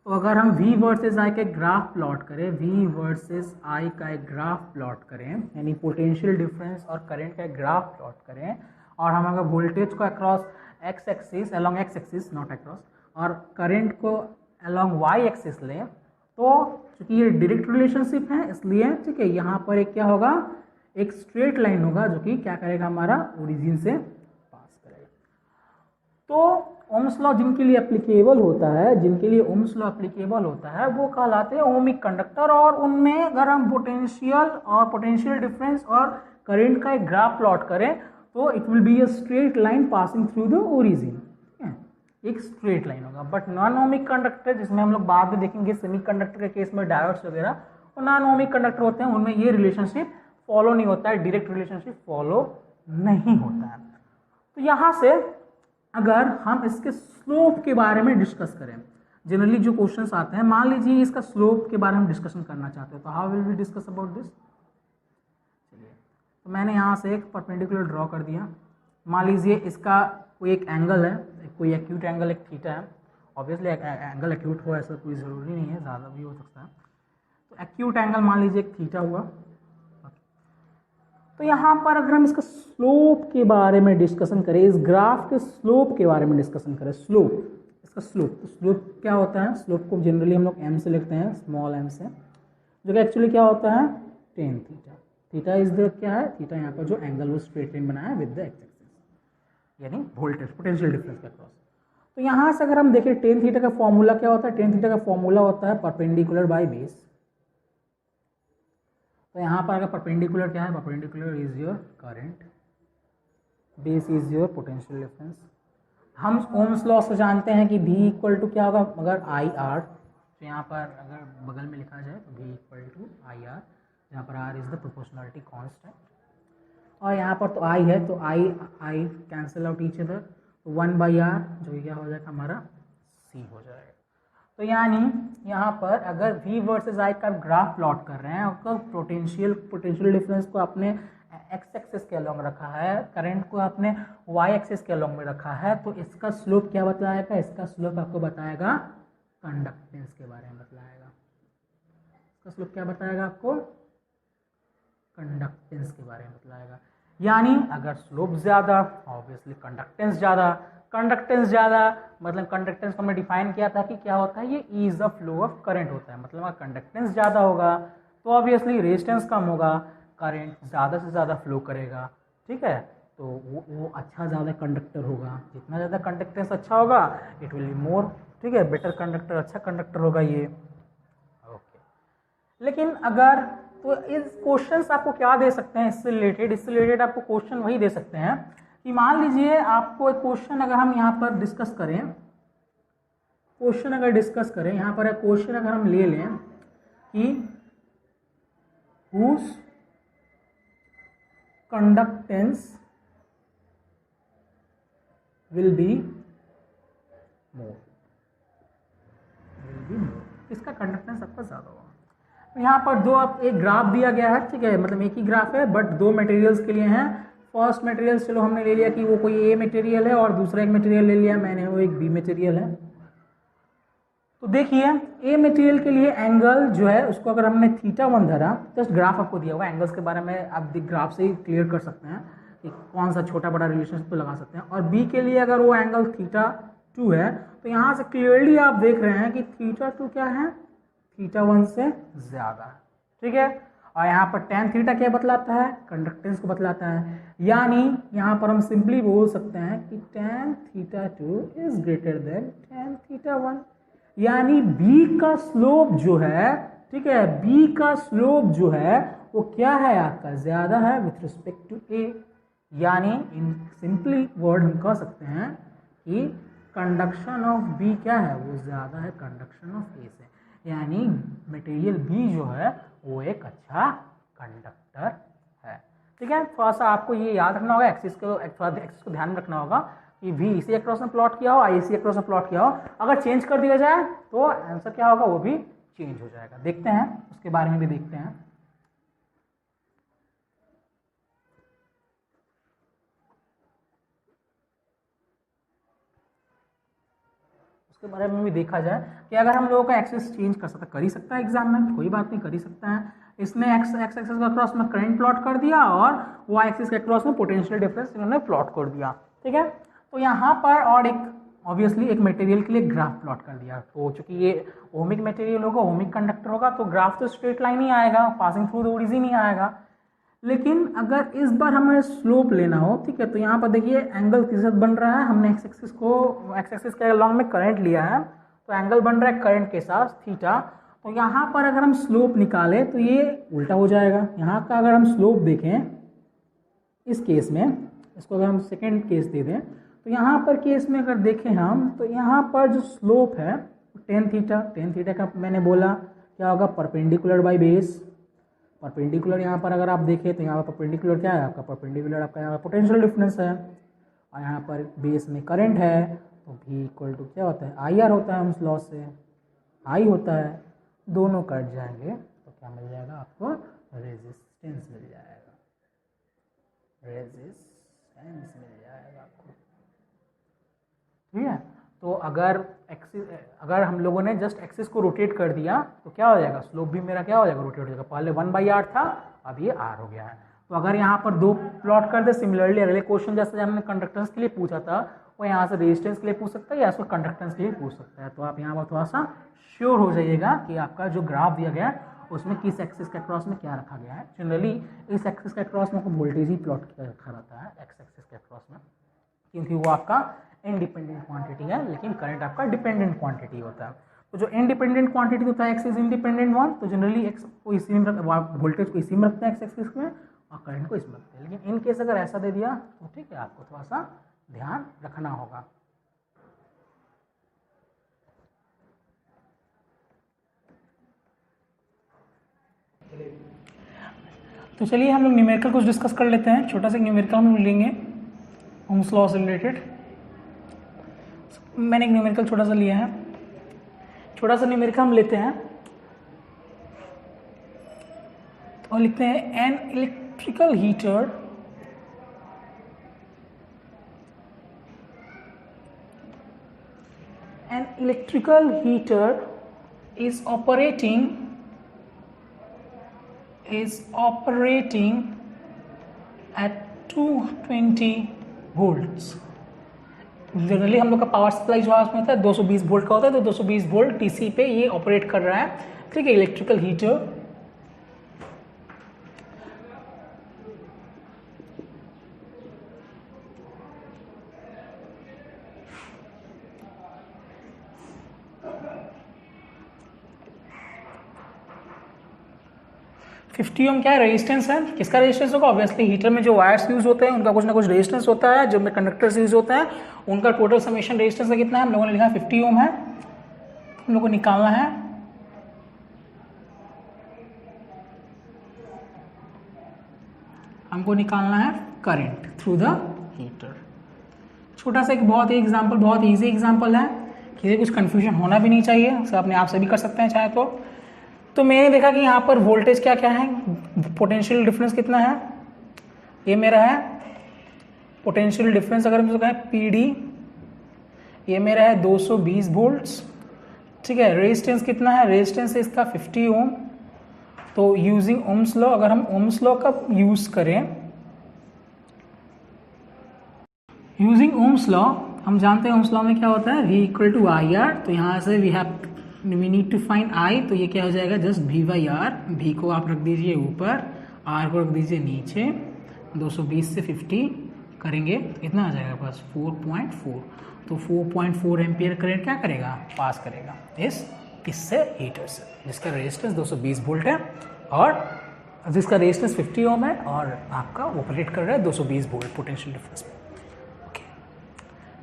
तो अगर हम V वर्सेस I का एक ग्राफ प्लॉट करें, V वर्सेस I का एक ग्राफ प्लॉट करें, यानी पोटेंशियल डिफरेंस और करंट का एक ग्राफ प्लॉट करें, और हम अगर वोल्टेज को across x axis, along x axis not across, और करंट को अलोंग y एक्सिस लें, तो चूंकि ये डायरेक्ट रिलेशनशिप है इसलिए, ठीक है, यहाँ पर एक क्या होगा, एक स्ट्रेट लाइन होगा जो कि क्या करेगा, हमारा ओरिजिन से पास करेगा। तो ओम्स लॉ जिनके लिए एप्लीकेबल होता है, जिनके लिए ओम्स लॉ एप्लीकेबल होता है वो कहलाते हैं ओमिक कंडक्टर, और उनमें अगर हम पोटेंशियल डिफरेंस और करंट का एक ग्राफ प्लॉट करें तो it will be a straight line passing through the origin, एक स्ट्रेट लाइन होगा। बट नॉन ओमिक कंडक्टर, जिसमें हम लोग बाद में देखेंगे सेमी कंडक्टर के केस में डायोड्स वगैरह, वो नॉन ओमिक कंडक्टर होते हैं, उनमें ये रिलेशनशिप फॉलो नहीं होता है, डायरेक्ट रिलेशनशिप फॉलो नहीं होता है। तो यहाँ से अगर हम इसके स्लोप के बारे में डिस्कस करें, जनरली जो क्वेश्चंस आते हैं, मान लीजिए इसका स्लोप के बारे में डिस्कशन करना चाहते हो, तो how will we discuss about this. चलिए, तो मैंने यहाँ से एक परपेंडिकुलर ड्रॉ कर दिया। मान लीजिए इसका कोई एक एंगल है, कोई एक्यूट एंगल एक थीटा है। ऑब्वियसली एंगल एक्यूट हो ऐसा कोई ज़रूरी नहीं है, ज़्यादा भी हो सकता है। तो एक्यूट एंगल मान लीजिए एक थीटा हुआ। तो यहाँ पर अगर हम इसका स्लोप के बारे में डिस्कशन करें, इस ग्राफ के स्लोप के बारे में डिस्कशन करें, स्लोप, इसका स्लोप, तो स्लोप क्या होता है, स्लोप को जनरली हम लोग एम से लिखते हैं, स्मॉल एम से, जो कि एक्चुअली क्या होता है tan theta. Theta is the क्या है, थीटा यहाँ पर जो एंगल वो स्ट्रेट लाइन बनाया है विद द एक्स एक्सिस, यानी वोल्टेज पोटेंशियल डिफरेंस के क्रॉस। तो यहाँ से अगर हम देखें टेन थीटा का फॉर्मूला क्या होता है, टेन थीटा का फॉर्मूला होता है परपेंडिकुलर बाय बेस। तो यहाँ पर अगर परपेंडिकुलर क्या है, perpendicular is your current, base is your potential difference. हम ओम्स लॉ से जानते हैं कि V इक्वल टू क्या होगा, अगर आई आर, तो यहाँ पर अगर बगल में लिखा जाए तो V equal to I R, जहाँ पर R is the proportionality constant, और यहाँ पर तो I है तो I cancel out each other, तो 1/r जो क्या हो जाएगा हमारा C हो जाएगा। तो यानी यहाँ पर अगर V वर्सेस I का ग्राफ प्लॉट कर रहे हैं और पोटेंशियल डिफरेंस को आपने एक्स एक्सिस के अलॉन्ग रखा है, करंट को आपने वाई एक्सिस के अलॉन्ग में रखा है, तो इसका स्लोप क्या बताएगा, इसका स्लोप आपको बताएगा कंडक्टेंस के बारे में बताएगा। इसका स्लोप क्या बताएगा आपको, कंडक्टेंस के बारे में बताएगा। यानी अगर स्लोप ज़्यादा, ऑब्वियसली कंडक्टेंस ज़्यादा, कंडक्टेंस ज़्यादा मतलब कंडक्टेंस को हमने डिफाइन किया था कि क्या होता है, ये ease the flow of current होता है। मतलब अगर कंडक्टेंस ज़्यादा होगा तो ऑब्वियसली रेजिस्टेंस कम होगा, करंट ज़्यादा से ज़्यादा फ्लो करेगा, ठीक है, तो वो अच्छा ज़्यादा कंडक्टर होगा। जितना ज़्यादा कंडक्टेंस अच्छा होगा इट विल बी मोर, ठीक है, बेटर कंडक्टर, अच्छा कंडक्टर होगा ये, ओके। लेकिन अगर तो इस क्वेश्चंस आपको क्या दे सकते हैं इससे रिलेटेड आपको क्वेश्चन वही दे सकते हैं कि मान लीजिए आपको एक क्वेश्चन अगर हम यहाँ पर डिस्कस करें, यहाँ पर एक क्वेश्चन अगर हम ले लें कि whose conductance will be more, इसका कंडक्टेंस आपका ज़्यादा होगा। यहाँ पर दो एक ग्राफ दिया गया है, ठीक है, मतलब एक ही ग्राफ है बट दो मटेरियल्स के लिए हैं। फर्स्ट मटेरियल्स चलो हमने ले लिया कि वो कोई ए मटेरियल है और दूसरा एक मटेरियल ले लिया मैंने, वो एक बी मटेरियल है। तो देखिए ए मटेरियल के लिए एंगल जो है उसको अगर हमने θ1 धरा, जस्ट ग्राफ आपको दिया होगा, एंगल्स के बारे में आप ग्राफ से ही क्लियर कर सकते हैं कि कौन सा छोटा बड़ा रिलेशनशिप तो लगा सकते हैं। और बी के लिए अगर वो एंगल θ2 है तो यहाँ से क्लियरली आप देख रहे हैं कि θ2 क्या है, θ1 से ज़्यादा है, ठीक है। और यहाँ पर tan थीटा क्या बतलाता है, कंडक्टेंस को बतलाता है। यानी यहाँ पर हम सिंपली बोल सकते हैं कि tan θ2 is greater than tan θ1, यानी B का स्लोप जो है, ठीक है, B का स्लोप जो है वो क्या है आपका, ज़्यादा है विथ रिस्पेक्ट टू A। यानी इन सिंपली वर्ड हम कह सकते हैं कि कंडक्शन ऑफ B क्या है, वो ज़्यादा है कंडक्शन ऑफ A से। यानी मटेरियल B जो है वो एक अच्छा कंडक्टर है, ठीक है। थोड़ा सा आपको ये याद रखना होगा, एक्सिस को ध्यान में रखना होगा कि V इसी अक्रॉस में प्लॉट किया हो, I इसी अक्रॉस में प्लॉट किया हो, अगर चेंज कर दिया जाए तो आंसर क्या होगा, वो भी चेंज हो जाएगा। देखते हैं उसके बारे में भी देखते हैं। उसके बारे में भी देखा जाए कि अगर हम लोगों का एक्सिस चेंज कर ही सकता है एग्जाम में, कोई बात नहीं, कर ही सकता है। इसने एक्स एक्सिस का क्रॉस में करंट प्लॉट कर दिया और वाई एक्सिस के क्रॉस में पोटेंशियल डिफरेंस इन्होंने प्लॉट कर दिया, ठीक है। तो यहाँ पर और एक ऑब्वियसली एक मटेरियल के लिए ग्राफ प्लॉट कर दिया। तो चूंकि ये ओमिक मटेरियल होगा, ओमिक कंडक्टर होगा, तो ग्राफ तो स्ट्रेट लाइन ही आएगा, पासिंग थ्रू द ओरिजिन ही आएगा। लेकिन अगर इस बार हमें स्लोप लेना हो, ठीक है, तो यहाँ पर देखिए एंगल किस साथ बन रहा है, हमने एक्स एक्सिस के अलॉन्ग में करंट लिया है, तो एंगल बन रहा है करंट के साथ थीटा। तो यहाँ पर अगर हम स्लोप निकालें तो ये उल्टा हो जाएगा। यहाँ का अगर हम स्लोप देखें इस केस में, इसको अगर हम सेकेंड केस दे दें, तो यहाँ पर केस में अगर देखें हम, तो यहाँ पर जो स्लोप है टेन थीटा का मैंने बोला क्या होगा, परपेंडिकुलर बाई बेस। परपेंडिकुलर यहाँ पर अगर आप देखें तो यहाँ पर परपेंडिकुलर क्या है आपका, परपेंडिकुलर आपका यहाँ पर पोटेंशियल डिफरेंस है, और यहाँ पर बेस में करंट है, तो भी इक्वल टू क्या होता है, आई आर होता है, हम लॉ से आई होता है, दोनों कट जाएंगे तो क्या मिल जाएगा आपको, रेजिस्टेंस मिल जाएगा, रेजिस्टेंस मिल जाएगा आपको, ठीक है। तो अगर हम लोगों ने जस्ट एक्सिस को रोटेट कर दिया तो क्या हो जाएगा, स्लोप भी मेरा क्या हो जाएगा, रोटेट हो जाएगा। पहले 1/r था, अब ये r हो गया है। तो अगर यहाँ पर दो प्लॉट कर दे, सिमिलरली अगले क्वेश्चन जैसे हमने कंडक्टेंस के लिए पूछा था, वो यहाँ से रेजिस्टेंस के लिए पूछ सकता है या इसको कंडक्टेंस के लिए पूछ सकता है। तो आप यहाँ पर थोड़ा सा श्योर हो जाइएगा कि आपका जो ग्राफ दिया गया है उसमें किस एक्सिस के क्रॉस में क्या रखा गया है। जनरली इस एक्सिस के क्रॉस में वोल्टेज ही प्लॉट किया रखा रहता है, एक्स एक्सिस के क्रॉस में, क्योंकि वो आपका इंडिपेंडेंट क्वांटिटी है, लेकिन करंट आपका डिपेंडेंट क्वांटिटी होता है। तो जो इंडिपेंडेंट क्वांटिटी होता है एक्स इज इंडिपेंडेंट वन, तो जनरली एक्स को इसी में वोल्टेज को इसी में रखते हैं एक्स एक्सिस में, और करंट को इसमें रखते हैं। लेकिन इन केस अगर ऐसा दे दिया तो ठीक है, आपको थोड़ा सा ध्यान रखना होगा। तो चलिए हम लोग न्यूमेरिकल कुछ डिस्कस कर लेते हैं। छोटा सा न्यूमेरिकल हम लेंगे ओम्स लॉ से रिलेटेड। मैंने एक न्यूमेरिकल छोटा सा लिया है, छोटा सा न्यूमेरिकल हम लेते हैं और लिखते हैं an electrical heater is operating at 220 volts। Generally हम लोग का पावर सप्लाई जो उसमें होता है 220 वोल्ट का होता है, तो 220 वोल्ट डीसी पे ये ऑपरेट कर रहा है, ठीक है, इलेक्ट्रिकल हीटर। फिफ्टी ओम क्या है, रेजिस्टेंस है। किसका रेजिस्टेंस होगा, ऑब्वियसली हीटर में जो वायर्स यूज होते हैं उनका कुछ ना कुछ रेजिस्टेंस होता है, जो में कंडक्टर्स यूज होता है उनका टोटल समेशन रेजिस्टेंस का कितना है, हम लोगों ने लिखा 50 ओम है। हम लोग को निकालना है करंट थ्रू द हीटर। छोटा सा एक बहुत ही एग्जांपल, बहुत इजी एग्जांपल है, किसी कुछ कंफ्यूजन होना भी नहीं चाहिए, सब अपने आप से भी कर सकते हैं चाहे तो मैंने देखा कि यहाँ पर वोल्टेज क्या क्या है, पोटेंशियल डिफरेंस कितना है, ये मेरा है पोटेंशियल डिफरेंस, अगर हम कहें पीडी, ये मेरा है 220 वोल्ट्स, ठीक है। रेजिस्टेंस कितना है, रेजिस्टेंस है इसका 50 ओम। तो यूजिंग ओम्स लॉ, अगर हम ओम्स लॉ का यूज करें, यूजिंग ओम्स लॉ हम जानते हैं ओम्स लॉ में क्या होता है, V equal to I R. तो यहाँ से we need to find I, तो ये क्या हो जाएगा, जस्ट V/R। V को आप रख दीजिए ऊपर, R को रख दीजिए नीचे, 220 से 50 करेंगे कितना आ जाएगा पास, 4.4। तो 4.4 एम्पियर करंट क्या करेगा, पास करेगा इससे हीटर से, जिसका रेजिस्टेंस 220 वोल्ट है और जिसका रेजिस्टेंस 50 ओम है और आपका ऑपरेट कर रहा है 220 वोल्ट पोटेंशियल डिफरेंस में। ओके,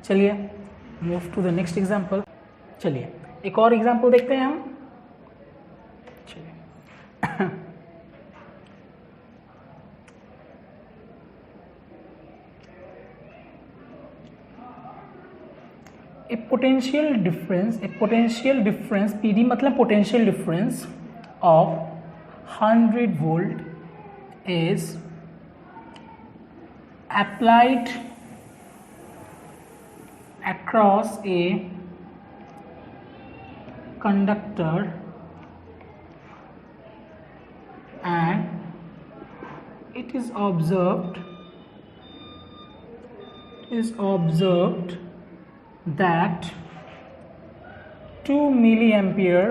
चलिए move to the next example. चलिए एक और एग्जांपल देखते हैं हम। चलिए a potential difference PD मतलब potential difference of 100 volt is applied across a conductor and it is observed that 2 milliampere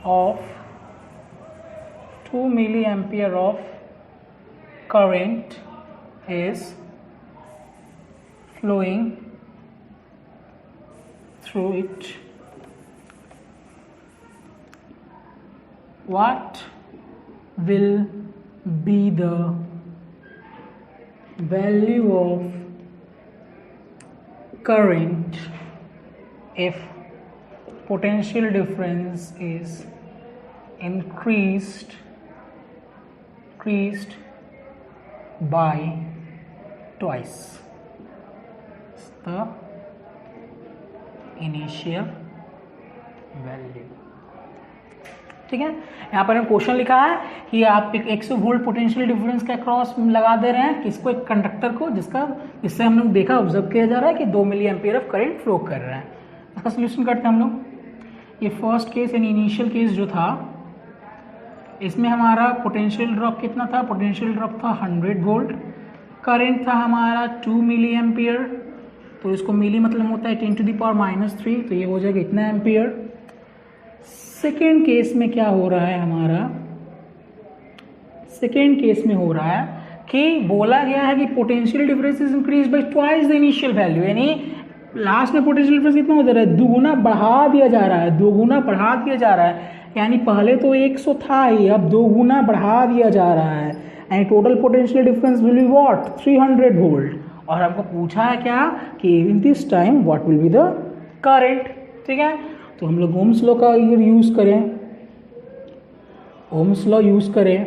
of 2 milliampere of current is flowing through it, what will be the value of current if potential difference is increased by twice the initial value। ठीक है, यहाँ पर question लिखा है कि आप एक 100 volt potential difference के अक्रॉस लगा दे रहे हैं किसको, एक कंडक्टर को, जिससे हम लोग देखा ऑब्जर्व किया जा रहा है कि 2 milliampere of current flow कर रहा है। इसका सोल्यूशन करते हैं हम लोग। ये फर्स्ट केस यानी इनिशियल केस जो था, इसमें हमारा पोटेंशियल ड्रॉप कितना था? पोटेंशियल ड्रॉप था 100 वोल्ट, करंट था हमारा 2 मिली एम्पियर, तो इसको मिली मतलब होता है 10⁻⁻3, तो ये हो जाएगा इतना एम्पियर। सेकेंड केस में क्या हो रहा है हमारा? सेकेंड केस में हो रहा है कि बोला गया है कि potential difference is increase by twice the initial value, यानी लास्ट में पोटेंशियल डिफरेंस कितना हो जा रहा है? दुगुना बढ़ा दिया जा रहा है, दोगुना बढ़ा दिया जा रहा है, यानी पहले तो 100 था ही, अब दोगुना बढ़ा दिया जा रहा है, and total potential difference will be what? 300 volt. और हमको पूछा है क्या कि in this time what will be the current. ठीक है, तो हम लोग ओम्स लॉ का यूज करें, ओम्स लॉ यूज करें,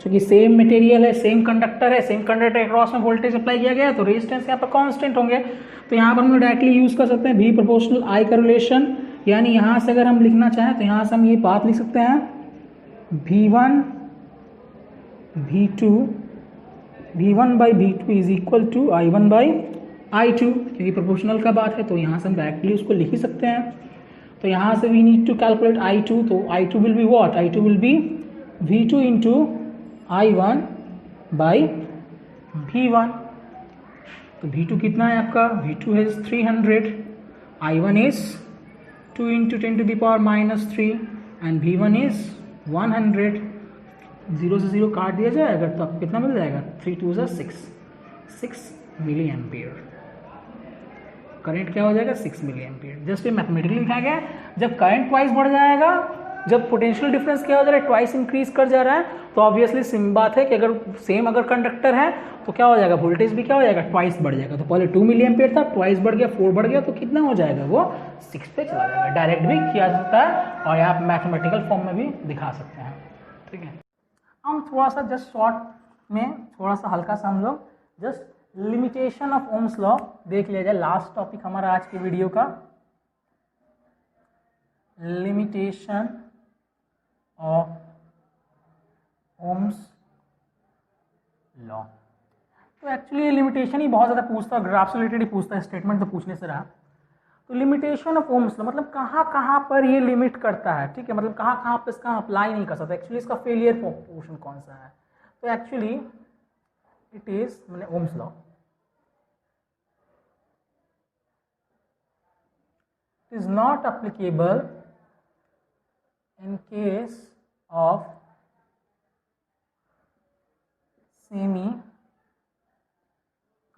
क्योंकि सेम मटेरियल है, सेम कंडक्टर है, सेम कंडक्टर क्रॉस में वोल्टेज अप्लाई किया गया, तो रेजिस्टेंस यहाँ पर कांस्टेंट होंगे। तो यहाँ पर हम लोग डायरेक्टली यूज कर सकते हैं V प्रोपोर्शनल I का रिलेशन, यानी यहाँ से अगर हम लिखना चाहें तो यहाँ से हम ये बात लिख सकते हैं V1 by V2 is equal to I1 by I2, क्योंकि प्रोपोर्शनल का बात है तो यहाँ से हम डायरेक्टली उसको लिख ही सकते हैं। तो यहाँ से we need to calculate I2, तो I2 will be what? I2 will be V2 into I1 by V1। तो V2 कितना है आपका? V2 है 300, I1 is 2 into 10⁻⁻3 and V1 is 100। 0 से 0 काट दिया जाएगा तो आपको कितना मिल जाएगा? 3 2 6 मिली एम्पियर। करंट क्या हो जाएगा? 6 मिली एम्पियर। जस्ट ये मैथमेटिकली लिखा गया है। जब करंट ट्वाइस बढ़ जाएगा, जब पोटेंशियल डिफरेंस क्या हो जा रहा है? ट्वाइस इंक्रीज कर जा रहा है, तो ऑब्वियसली सिम बात है कि अगर कंडक्टर है तो क्या हो जाएगा? वोल्टेज भी क्या हो जाएगा? ट्वाइस बढ़ जाएगा। तो पहले 2 मिली एम्पियर था, ट्वाइस बढ़ गया, 4 बढ़ गया, तो कितना हो जाएगा? वो 6 पे चला जाएगा। डायरेक्ट भी किया जा सकता है और आप मैथमेटिकल फॉर्म में भी दिखा सकते हैं। ठीक है, हम थोड़ा सा जस्ट शॉर्ट में थोड़ा सा हल्का सा हम लोग just limitation of Ohm's law देख लिया जाए। लास्ट टॉपिक हमारा आज के वीडियो का, लिमिटेशन ऑफ ओम्स लॉ। तो एक्चुअली ये लिमिटेशन ही बहुत ज़्यादा पूछता है, ग्राफ से रिलेटेड ही पूछता है, स्टेटमेंट तो पूछने से रहा। तो लिमिटेशन ऑफ ओम्स लॉ मतलब कहाँ पर ये लिमिट करता है। ठीक है, मतलब कहाँ पर इसका अप्लाई नहीं कर सकता। एक्चुअली इसका फेलियर पोर्शन कौन सा है? तो actually it is Ohm's law is not applicable in case of semi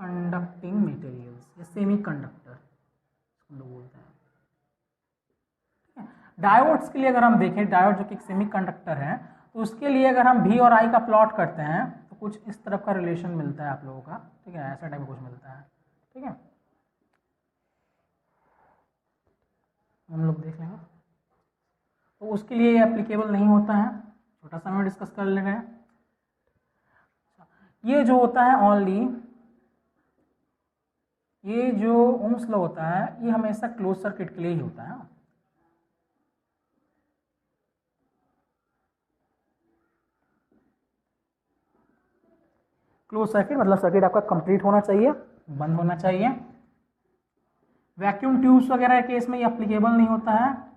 conducting materials या सेमी कंडक्टर हम लोग बोलते हैं। डायोड्स के लिए अगर हम देखें, डायोड जो कि एक सेमी कंडक्टर है, तो उसके लिए अगर हम V और I का प्लॉट करते हैं तो कुछ इस तरफ का रिलेशन मिलता है आप लोगों का। ठीक है, ऐसा टाइप कुछ मिलता है। ठीक है, हम लोग देख लेंगे। तो उसके लिए ये एप्लीकेबल नहीं होता है, छोटा सा मैं डिस्कस कर ले रहे हैं। ये जो होता है ओनली, ये जो ओम्स लॉ होता है ये हमेशा क्लोज सर्किट के लिए ही होता है। क्लोज सर्किट मतलब सर्किट आपका कंप्लीट होना चाहिए, बंद होना चाहिए। वैक्यूम ट्यूब्स वगैरह केस में ये एप्लीकेबल नहीं होता है।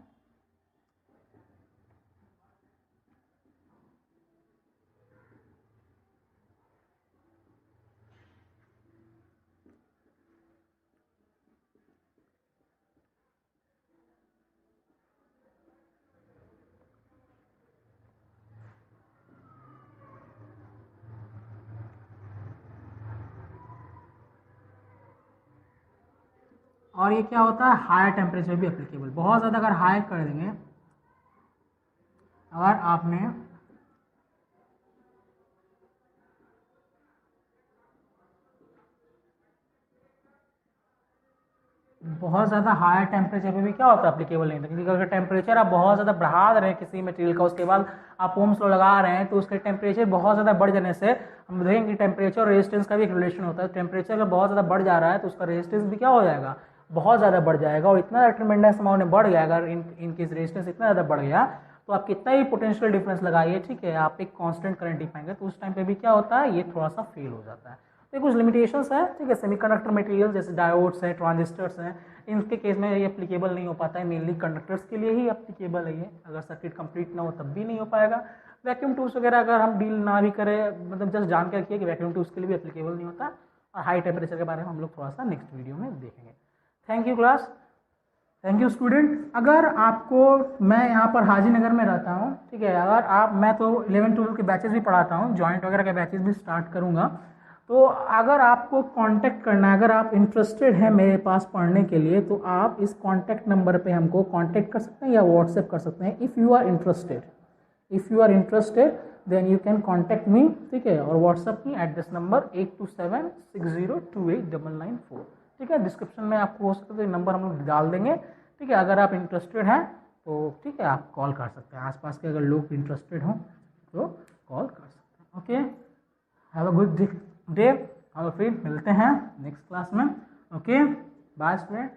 और ये क्या होता है, हायर टेम्परेचर भी एप्लीकेबल। बहुत ज़्यादा अगर हाई कर देंगे, अगर आपने बहुत ज़्यादा हायर टेम्परेचर पे भी क्या होता है, एप्लीकेबल नहीं था, क्योंकि अगर टेम्परेचर आप बहुत ज़्यादा बढ़ा रहे हैं किसी मटेरियल का, उसके बाद आप ओम्स लॉ लगा रहे हैं, तो उसके टेम्परेचर बहुत ज़्यादा बढ़ जाने से हम देखेंगे कि टेम्परेचर और रेजिस्टेंस का भी एक रिलेशन होता है। टेम्परेचर अगर बहुत ज़्यादा बढ़ जा रहा है तो उसका रेजिस्टेंस भी क्या हो जाएगा, बहुत ज़्यादा बढ़ जाएगा, और इतना ट्रिमेंडस अमाउंट में बढ़ गया, अगर इनकेस रेजिस्टेंस इतना ज़्यादा बढ़ गया तो आप कितना ही पोटेंशियल डिफरेंस लगाइए, ठीक है, आप एक कांस्टेंट करंट ही पाएंगे, तो उस टाइम पे भी क्या होता है, ये थोड़ा सा फेल हो जाता है। तो कुछ लिमिटेशंस है, ठीक है। सेमीकंडक्टर मटेरियल जैसे डायोड्स हैं, ट्रांजिस्टर्स हैं, इनके केस में ये एप्लीकेबल नहीं हो पाता है, मेनली कंडक्टर्स के लिए ही एप्लीकेबल है ये, अगर सर्किट कंप्लीट ना हो तब भी नहीं हो पाएगा। वैक्यूम ट्यूब्स वगैरह अगर हम डील ना भी करें, मतलब जस्ट जान के रखिए कि वैक्यूम ट्यूब्स के लिए भी एप्लीकेबल नहीं होता, और हाई टेम्परेचर के बारे में हम लोग थोड़ा सा नेक्स्ट वीडियो में देखेंगे। Thank you class, thank you student. अगर आपको, मैं यहाँ पर हाजी नगर में रहता हूँ, ठीक है, अगर आप, मैं तो 11-12 के बैचेस भी पढ़ाता हूँ, जॉइंट वगैरह के बैचेस भी स्टार्ट करूँगा, तो अगर आपको कांटेक्ट करना है, अगर आप इंटरेस्टेड हैं मेरे पास पढ़ने के लिए, तो आप इस कांटेक्ट नंबर पे हमको कांटेक्ट कर सकते हैं या व्हाट्सएप कर सकते हैं, if you are interested then you can contact me, ठीक है, और WhatsApp me at this number 8276028994, ठीक है। डिस्क्रिप्शन में आपको हो सकता है नंबर हम लोग डाल देंगे, ठीक है। अगर आप इंटरेस्टेड हैं तो ठीक है, आप कॉल कर सकते हैं, आसपास के अगर लोग इंटरेस्टेड हों तो कॉल कर सकते हैं। Okay, have a good day, हम फिर मिलते हैं नेक्स्ट क्लास में। Okay, bye student.